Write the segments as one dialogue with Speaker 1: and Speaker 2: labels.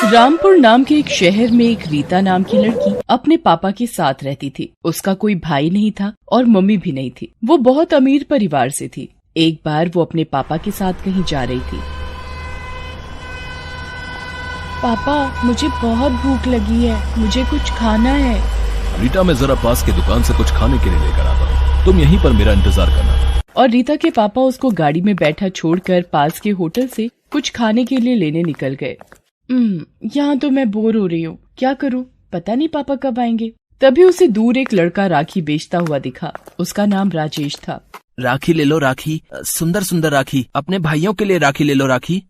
Speaker 1: रामपुर नाम के एक शहर में एक रीता नाम की लड़की अपने पापा के साथ रहती थी। उसका कोई भाई नहीं था और मम्मी भी नहीं थी। वो बहुत अमीर परिवार से थी। एक बार वो अपने पापा के साथ कहीं जा रही थी।
Speaker 2: पापा, मुझे बहुत भूख लगी है, मुझे कुछ खाना है।
Speaker 3: रीटा, मैं जरा पास की दुकान से कुछ खाने के लिए लेकर आता हूँ, तुम यहीं पर मेरा इंतजार करना।
Speaker 1: और रीता के पापा उसको गाड़ी में बैठा छोड़कर पास के होटल से कुछ खाने के लिए लेने निकल गए। यहाँ तो मैं बोर हो रही हूँ, क्या करूँ, पता नहीं पापा कब आएंगे। तभी उसे दूर एक लड़का राखी बेचता हुआ दिखा। उसका नाम राजेश था।
Speaker 4: राखी ले लो राखी, सुंदर सुंदर राखी, अपने भाइयों के लिए राखी ले लो राखी।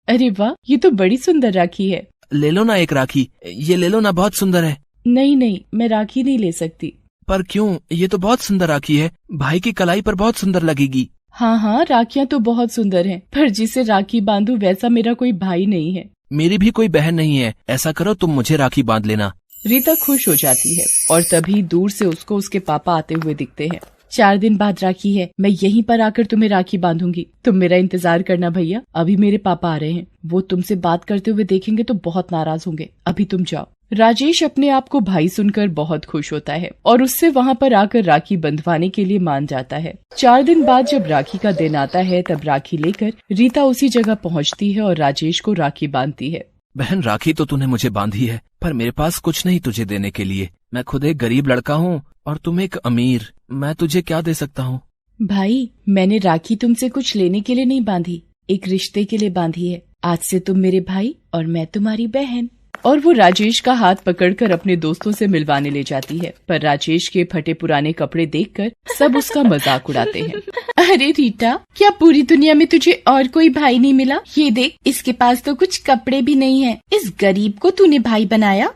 Speaker 1: अरे वाह, ये तो बड़ी सुंदर राखी है।
Speaker 4: ले लो ना एक राखी, ये ले लो ना, बहुत सुंदर है।
Speaker 1: नहीं, मैं राखी नहीं ले सकती।
Speaker 4: पर क्यों, ये तो बहुत सुंदर राखी है, भाई की कलाई पर बहुत सुंदर लगेगी।
Speaker 1: हाँ, राखियाँ तो बहुत सुंदर हैं, पर जिसे राखी बांधू वैसा मेरा कोई भाई नहीं है।
Speaker 4: मेरी भी कोई बहन नहीं है, ऐसा करो तुम मुझे राखी बांध लेना।
Speaker 1: रीता खुश हो जाती है और तभी दूर से उसको उसके पापा आते हुए दिखते हैं। 4 दिन बाद राखी है, मैं यहीं पर आकर तुम्हें राखी बांधूंगी, तुम मेरा इंतजार करना भैया। अभी मेरे पापा आ रहे हैं, वो तुमसे बात करते हुए देखेंगे तो बहुत नाराज होंगे, अभी तुम जाओ। राजेश अपने आप को भाई सुनकर बहुत खुश होता है और उससे वहाँ पर आकर राखी बंधवाने के लिए मान जाता है। 4 दिन बाद जब राखी का दिन आता है तब राखी लेकर रीता उसी जगह पहुँचती है और राजेश को राखी बांधती है।
Speaker 4: बहन, राखी तो तूने मुझे बांधी है, पर मेरे पास कुछ नहीं तुझे देने के लिए। मैं खुद एक गरीब लड़का हूँ और तुम एक अमीर, मैं तुझे क्या दे सकता हूँ।
Speaker 1: भाई, मैंने राखी तुमसे कुछ लेने के लिए नहीं बांधी, एक रिश्ते के लिए बांधी है। आज से तुम मेरे भाई और मैं तुम्हारी बहन। और वो राजेश का हाथ पकड़कर अपने दोस्तों से मिलवाने ले जाती है, पर राजेश के फटे पुराने कपड़े देखकर सब उसका मजाक उड़ाते हैं। अरे रीटा, क्या पूरी दुनिया में तुझे और कोई भाई नहीं मिला? ये देख, इसके पास तो कुछ कपड़े भी नहीं है। इस गरीब को तूने भाई बनाया?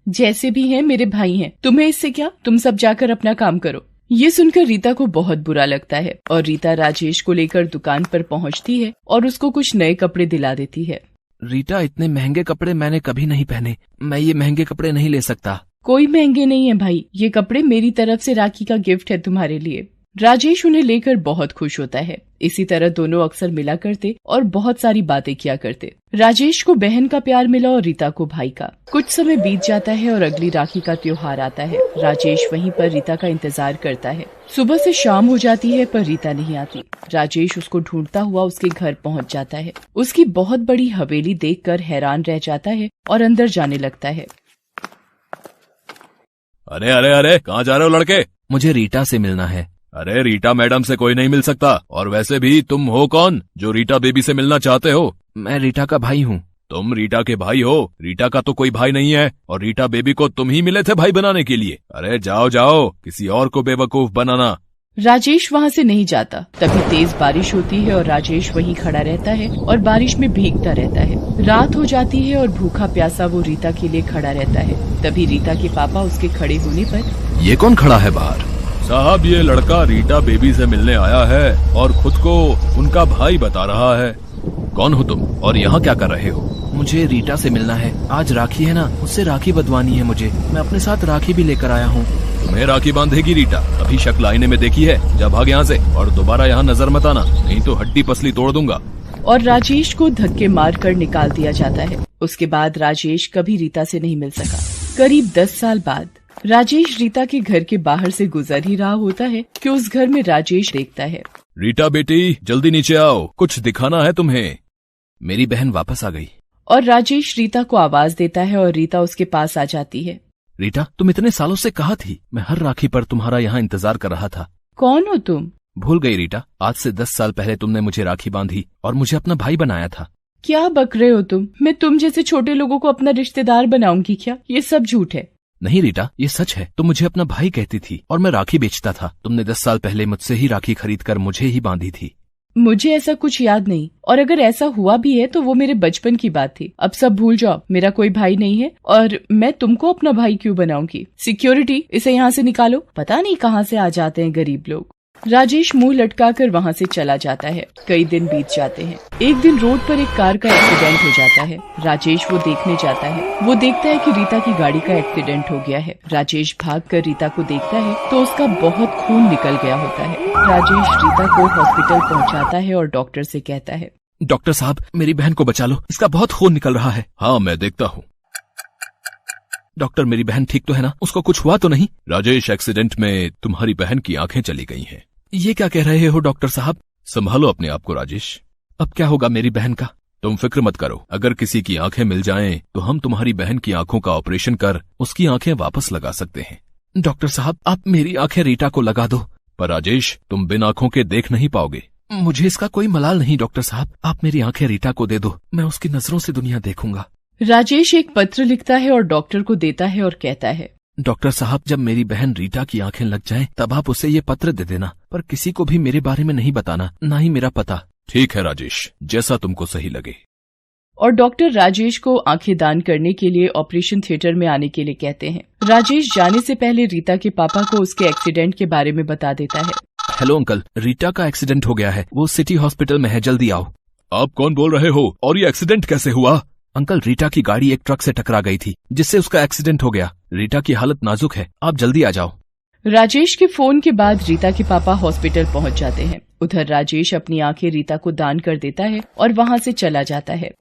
Speaker 1: जैसे भी हैं मेरे भाई हैं, तुम्हें इससे क्या, तुम सब जाकर अपना काम करो। ये सुनकर रीता को बहुत बुरा लगता है और रीता राजेश को लेकर दुकान पर पहुंचती है और उसको कुछ नए कपड़े दिला देती है।
Speaker 4: रीटा, इतने महंगे कपड़े मैंने कभी नहीं पहने, मैं ये महंगे कपड़े नहीं ले सकता।
Speaker 1: कोई महंगे नहीं है भाई, ये कपड़े मेरी तरफ से राखी का गिफ्ट है तुम्हारे लिए। राजेश उन्हें लेकर बहुत खुश होता है। इसी तरह दोनों अक्सर मिला करते और बहुत सारी बातें किया करते। राजेश को बहन का प्यार मिला और रीता को भाई का। कुछ समय बीत जाता है और अगली राखी का त्योहार आता है। राजेश वहीं पर रीता का इंतजार करता है। सुबह से शाम हो जाती है पर रीता नहीं आती। राजेश उसको ढूंढता हुआ उसके घर पहुंच जाता है। उसकी बहुत बड़ी हवेली देखकर हैरान रह जाता है और अंदर जाने लगता है।
Speaker 3: अरे अरे अरे, कहाँ जा रहे हो लड़के?
Speaker 4: मुझे रीटा से मिलना है।
Speaker 3: अरे रीटा मैडम से कोई नहीं मिल सकता, और वैसे भी तुम हो कौन जो रीटा बेबी से मिलना चाहते हो?
Speaker 4: मैं रीटा का भाई हूँ।
Speaker 3: तुम रीटा के भाई हो? रीटा का तो कोई भाई नहीं है, और रीटा बेबी को तुम ही मिले थे भाई बनाने के लिए। अरे जाओ जाओ, किसी और को बेवकूफ बनाना।
Speaker 1: राजेश वहाँ से नहीं जाता। तभी तेज बारिश होती है और राजेश वहीं खड़ा रहता है और बारिश में भीगता रहता है। रात हो जाती है और भूखा प्यासा वो रीता के लिए खड़ा रहता है। तभी रीता के पापा उसके खड़े होने पर,
Speaker 4: ये कौन खड़ा है बाहर?
Speaker 3: साहब, ये लड़का रीटा बेबी से मिलने आया है और खुद को उनका भाई बता रहा है।
Speaker 4: कौन हो तुम और यहाँ क्या कर रहे हो? मुझे रीटा से मिलना है, आज राखी है ना, उससे राखी बंधवानी है मुझे। मैं अपने साथ राखी भी लेकर आया हूँ।
Speaker 3: तुम्हें राखी बांधेगी रीटा? अभी शक्ल आईने में देखी है? जा भाग यहाँ से और दोबारा यहाँ नजर मत आना, नहीं तो हड्डी पसली तोड़ दूंगा।
Speaker 1: और राजेश को धक्के मार कर निकाल दिया जाता है। उसके बाद राजेश कभी रीता से नहीं मिल सका। करीब 10 साल बाद राजेश रीता के घर के बाहर से गुजर ही रहा होता है कि उस घर में राजेश देखता है।
Speaker 3: रीटा बेटी, जल्दी नीचे आओ, कुछ दिखाना है तुम्हें।
Speaker 4: मेरी बहन वापस आ गई।
Speaker 1: और राजेश रीता को आवाज देता है और रीता उसके पास आ जाती है।
Speaker 4: रीटा, तुम इतने सालों से कहाँ थी? मैं हर राखी पर तुम्हारा यहाँ इंतजार कर रहा था।
Speaker 1: कौन हो तुम?
Speaker 4: भूल गई रीटा, आज से 10 साल पहले तुमने मुझे राखी बांधी और मुझे अपना भाई बनाया था।
Speaker 1: क्या बक रहे हो तुम? मैं तुम जैसे छोटे लोगों को अपना रिश्तेदार बनाऊंगी क्या? ये सब झूठ है।
Speaker 4: नहीं रीटा, ये सच है। तुम मुझे अपना भाई कहती थी और मैं राखी बेचता था। तुमने 10 साल पहले मुझसे ही राखी खरीद कर मुझे ही बांधी थी।
Speaker 1: मुझे ऐसा कुछ याद नहीं, और अगर ऐसा हुआ भी है तो वो मेरे बचपन की बात थी। अब सब भूल जाओ, मेरा कोई भाई नहीं है और मैं तुमको अपना भाई क्यों बनाऊंगी? सिक्योरिटी, इसे यहाँ से निकालो। पता नहीं कहाँ से आ जाते हैं गरीब लोग। राजेश मुंह लटकाकर वहाँ से चला जाता है। कई दिन बीत जाते हैं। एक दिन रोड पर एक कार का एक्सीडेंट हो जाता है। राजेश वो देखने जाता है। वो देखता है कि रीता की गाड़ी का एक्सीडेंट हो गया है। राजेश भागकर रीता को देखता है तो उसका बहुत खून निकल गया होता है। राजेश रीता को हॉस्पिटल पहुंचाता है और डॉक्टर से कहता है,
Speaker 4: डॉक्टर साहब, मेरी बहन को बचा लो, इसका बहुत खून निकल रहा है।
Speaker 3: हाँ, मैं देखता हूँ।
Speaker 4: डॉक्टर, मेरी बहन ठीक तो है ना? उसको कुछ हुआ तो नहीं?
Speaker 3: राजेश, एक्सीडेंट में तुम्हारी बहन की आंखें चली गई हैं।
Speaker 4: ये क्या कह रहे हो डॉक्टर साहब?
Speaker 3: संभालो अपने आप को राजेश।
Speaker 4: अब क्या होगा मेरी बहन का?
Speaker 3: तुम फिक्र मत करो, अगर किसी की आंखें मिल जाएं तो हम तुम्हारी बहन की आंखों का ऑपरेशन कर उसकी आंखें वापस लगा सकते हैं।
Speaker 4: डॉक्टर साहब, आप मेरी आंखें रीटा को लगा दो।
Speaker 3: पर राजेश, तुम बिन आंखों के देख नहीं पाओगे।
Speaker 4: मुझे इसका कोई मलाल नहीं डॉक्टर साहब, आप मेरी आंखें रीटा को दे दो, मैं उसकी नजरों से दुनिया देखूंगा।
Speaker 1: राजेश एक पत्र लिखता है और डॉक्टर को देता है और कहता है,
Speaker 4: डॉक्टर साहब, जब मेरी बहन रीटा की आंखें लग जाएं, तब आप उसे ये पत्र दे देना, पर किसी को भी मेरे बारे में नहीं बताना, ना ही मेरा पता।
Speaker 3: ठीक है राजेश, जैसा तुमको सही लगे।
Speaker 1: और डॉक्टर राजेश को आंखें दान करने के लिए ऑपरेशन थिएटर में आने के लिए कहते हैं। राजेश जाने से पहले रीता के पापा को उसके एक्सीडेंट के बारे में बता देता है।
Speaker 4: हेलो अंकल, रीटा का एक्सीडेंट हो गया है, वो सिटी हॉस्पिटल में है, जल्दी आओ।
Speaker 3: आप कौन बोल रहे हो और ये एक्सीडेंट कैसे हुआ?
Speaker 4: अंकल, रीटा की गाड़ी एक ट्रक से टकरा गई थी, जिससे उसका एक्सीडेंट हो गया। रीटा की हालत नाजुक है, आप जल्दी आ जाओ।
Speaker 1: राजेश के फोन के बाद रीता के पापा हॉस्पिटल पहुंच जाते हैं। उधर राजेश अपनी आंखें रीता को दान कर देता है और वहां से चला जाता है।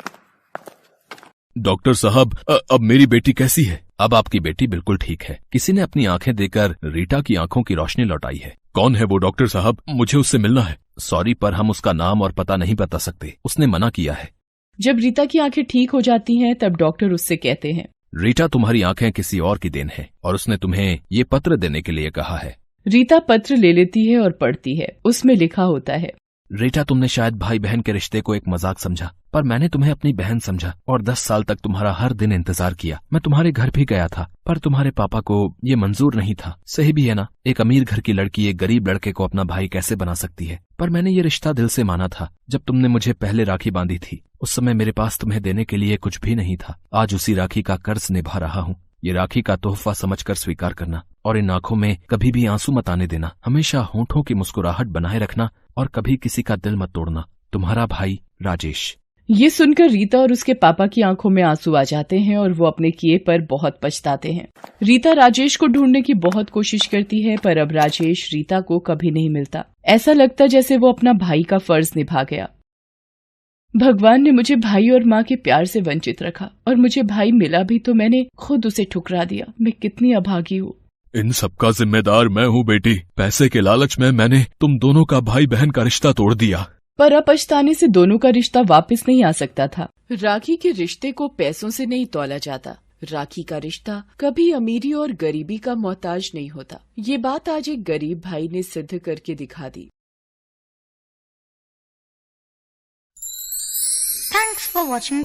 Speaker 3: डॉक्टर साहब, अब मेरी बेटी कैसी है?
Speaker 4: अब आपकी बेटी बिल्कुल ठीक है, किसी ने अपनी आंखें देकर रीटा की आंखों की रोशनी लौटाई है।
Speaker 3: कौन है वो डॉक्टर साहब? मुझे उससे मिलना है।
Speaker 4: सॉरी, पर हम उसका नाम और पता नहीं बता सकते, उसने मना किया है।
Speaker 1: जब रीता की आंखें ठीक हो जाती हैं, तब डॉक्टर उससे कहते हैं,
Speaker 4: रीटा, तुम्हारी आंखें किसी और की देन है और उसने तुम्हें ये पत्र देने के लिए कहा है।
Speaker 1: रीता पत्र ले लेती है और पढ़ती है। उसमें लिखा होता है,
Speaker 4: रीटा, तुमने शायद भाई बहन के रिश्ते को एक मजाक समझा, पर मैंने तुम्हें अपनी बहन समझा और 10 साल तक तुम्हारा हर दिन इंतजार किया। मैं तुम्हारे घर भी गया था, पर तुम्हारे पापा को ये मंजूर नहीं था। सही भी है ना, एक अमीर घर की लड़की एक गरीब लड़के को अपना भाई कैसे बना सकती है? पर मैंने ये रिश्ता दिल से माना था। जब तुमने मुझे पहले राखी बांधी थी, उस समय मेरे पास तुम्हें देने के लिए कुछ भी नहीं था। आज उसी राखी का कर्ज निभा रहा हूँ। ये राखी का तोहफा समझकर स्वीकार करना और इन आंखों में कभी भी आंसू मत आने देना। हमेशा होठों की मुस्कुराहट बनाए रखना और कभी किसी का दिल मत तोड़ना। तुम्हारा भाई राजेश।
Speaker 1: ये सुनकर रीता और उसके पापा की आंखों में आंसू आ जाते हैं और वो अपने किए पर बहुत पछताते हैं। रीता राजेश को ढूंढने की बहुत कोशिश करती है, पर अब राजेश रीता को कभी नहीं मिलता। ऐसा लगता जैसे वो अपना भाई का फर्ज निभा गया। भगवान ने मुझे भाई और माँ के प्यार से वंचित रखा, और मुझे भाई मिला भी तो मैंने खुद उसे ठुकरा दिया। मैं कितनी अभागी हूँ।
Speaker 3: इन सबका जिम्मेदार मैं हूँ बेटी। पैसे के लालच में मैंने तुम दोनों का भाई बहन का रिश्ता तोड़ दिया।
Speaker 1: पर अब पछताने से दोनों का रिश्ता वापस नहीं आ सकता था। राखी के रिश्ते को पैसों से नहीं तौला जाता। राखी का रिश्ता कभी अमीरी और गरीबी का मोहताज नहीं होता। ये बात आज एक गरीब भाई ने सिद्ध करके दिखा दी।
Speaker 5: Thanks for watching.